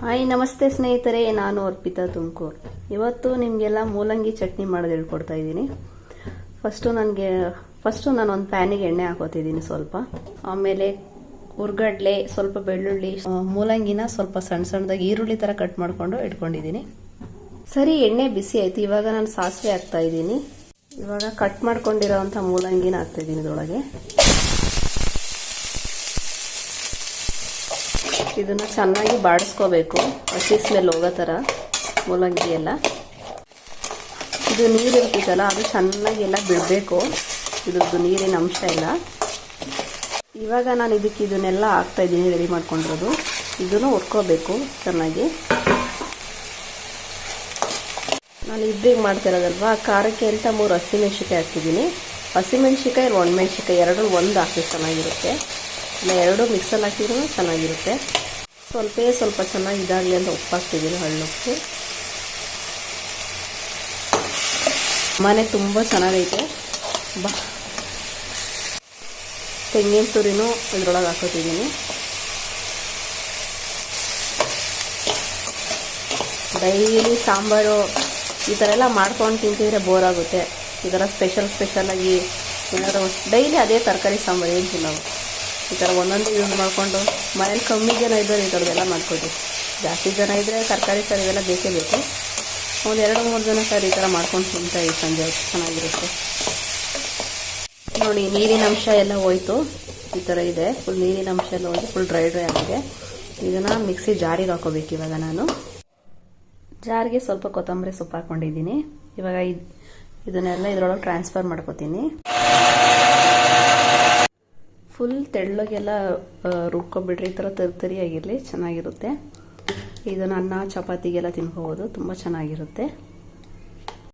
Hi ನಮಸ್ತೆ ಸ್ನೇಹಿತರೆ, ನಾನು ಅರ್ಪಿತಾ ತುಮಕೂರು. ಇವತ್ತು ನಿಮಗೆಲ್ಲ ಮೂಲಂಗಿ ಚಟ್ನಿ ಮಾಡೋದು ಹೇಳ್ಕೊಡ್ತಾ ಇದ್ದೀನಿ. ಫಸ್ಟು ನಾನು ಒಂದು ಪ್ಯಾನಿಗೆ ಎಣ್ಣೆ ಹಾಕೋತಿದ್ದೀನಿ ಸ್ವಲ್ಪ. ಆಮೇಲೆ ಹುರ್ಗಡ್ಲೆ, ಸ್ವಲ್ಪ ಬೆಳ್ಳುಳ್ಳಿ, ಮೂಲಂಗಿನ ಸ್ವಲ್ಪ ಸಣ್ಣ ಸಣ್ಣದಾಗಿ ಈರುಳ್ಳಿ ಥರ ಕಟ್ ಮಾಡಿಕೊಂಡು ಇಟ್ಕೊಂಡಿದ್ದೀನಿ. ಸರಿ, ಎಣ್ಣೆ ಬಿಸಿ ಆಯ್ತು. ಇವಾಗ ನಾನು ಸಾಸಿವೆ ಹಾಕ್ತಾ ಇದ್ದೀನಿ. ಇವಾಗ ಕಟ್ ಮಾಡ್ಕೊಂಡಿರೋವಂಥ ಮೂಲಂಗಿನ ಹಾಕ್ತಾ ಇದ್ದೀನಿ ಇದರೊಳಗೆ. ಇದನ್ನ ಚೆನ್ನಾಗಿ ಬಾಡಿಸ್ಕೋಬೇಕು, ಹಸಿ ಸ್ಮೆಲ್ ಹೋಗೋ ಥರ ಮೂಲಂಗಿ ಎಲ್ಲ. ಇದು ನೀರು ಇರ್ತಿತ್ತಲ್ಲ, ಅದು ಚೆನ್ನಾಗಿ ಎಲ್ಲ ಬಿಡಬೇಕು, ಇದ್ರದ್ದು ನೀರಿನ ಅಂಶ ಎಲ್ಲ. ಇವಾಗ ನಾನು ಇದನ್ನೆಲ್ಲ ಹಾಕ್ತಾಯಿದ್ದೀನಿ, ರೆಡಿ ಮಾಡ್ಕೊಂಡಿರೋದು. ಇದನ್ನು ಹುರ್ಕೋಬೇಕು ಚೆನ್ನಾಗಿ. ನಾನು ಇಬ್ಬರಿಗೆ ಮಾಡ್ತಿರೋದಲ್ವ, ಖಾರಕ್ಕೆ ಅಂತ 3 ಹಸಿಮೆಣ್ಸಿಕಾಯಿ ಹಾಕ್ತಿದ್ದೀನಿ. ಹಸಿಮೆಣ್ಸಿಕಾಯಿ, ಒಣಮೆಣ್ಸಿಕಾಯಿ ಎರಡು ಒಂದು ಹಾಕಿ ಚೆನ್ನಾಗಿರುತ್ತೆ, ಇಲ್ಲ ಎರಡು ಮಿಕ್ಸಲ್ಲಿ ಹಾಕಿದ್ರೂ ಚೆನ್ನಾಗಿರುತ್ತೆ. ಸ್ವಲ್ಪ ಚೆನ್ನಾಗಿ ಇದಾಗಲಿ ಅಂತ ಉಪ್ಪು ಹಾಕ್ತಿದ್ದೀನಿ, ಹಣ್ಣುಪ್ಪು. ಮನೆ ತುಂಬ ಚೆನ್ನಾಗೈತೆ. ತೆಂಗಿನ ತುರಿನೂ ಇದ್ರೊಳಗೆ ಹಾಕೋತಿದ್ದೀನಿ. ಡೈಲಿ ಸಾಂಬಾರು ಈ ಥರ ಎಲ್ಲ ಮಾಡ್ಕೊಂಡು ತಿಂತಿದ್ರೆ ಬೋರ್ ಆಗುತ್ತೆ. ಈ ಥರ ಸ್ಪೆಷಲಾಗಿ ಏನಾದರೂ ಡೈಲಿ ಅದೇ ತರಕಾರಿ ಸಾಂಬಾರು ಏನು ನಾವು ಈ ಥರ ಒಂದೊಂದು ಯೂಸ್ ಮಾಡಿಕೊಂಡು, ಮನೇಲಿ ಕಮ್ಮಿ ಜನ ಇದ್ದರೆ ಈ ಥರದ್ದೆಲ್ಲ ಮಾಡ್ಕೊತೀವಿ. ಜಾಸ್ತಿ ಜನ ಇದ್ದರೆ ತರಕಾರಿ ಸಾರು ಇವೆಲ್ಲ ಬೇಕೇ ಬೇಕು. ಒಂದು 2-3 ಜನ ಸಾರು ಈ ಥರ ಮಾಡ್ಕೊಂಡು ತಿಂತಾಯಿ ಸಂಜೆ ಚೆನ್ನಾಗಿರುತ್ತೆ. ನೋಡಿ, ನೀರಿನ ಅಂಶ ಎಲ್ಲ ಹೋಯ್ತು. ಈ ಥರ ಇದೆ, ಫುಲ್ ನೀರಿನ ಅಂಶ ಎಲ್ಲ ಹೋಗಿ ಫುಲ್ ಡ್ರೈ ಆಗಿದೆ. ಇದನ್ನು ಮಿಕ್ಸಿ ಜಾರಿಗೆ ಹಾಕೋಬೇಕು. ಇವಾಗ ನಾನು ಜಾರಿಗೆ ಸ್ವಲ್ಪ ಕೊತ್ತಂಬರಿ ಸೊಪ್ಪು ಹಾಕ್ಕೊಂಡಿದ್ದೀನಿ. ಇವಾಗ ಇದನ್ನೆಲ್ಲ ಇದರೊಳಗೆ ಟ್ರಾನ್ಸ್ಫರ್ ಮಾಡ್ಕೋತೀನಿ. ಫುಲ್ ತೆಳ್ಳಗೆಲ್ಲ ರುಬ್ಕೊಬಿಡ್ರಿ, ಈ ಥರ ತರಿಯಾಗಿರಲಿ, ಚೆನ್ನಾಗಿರುತ್ತೆ. ಇದನ್ನು ಅನ್ನ ಚಪಾತಿಗೆಲ್ಲ ತಿನ್ಕೋಬೋದು, ತುಂಬ ಚೆನ್ನಾಗಿರುತ್ತೆ.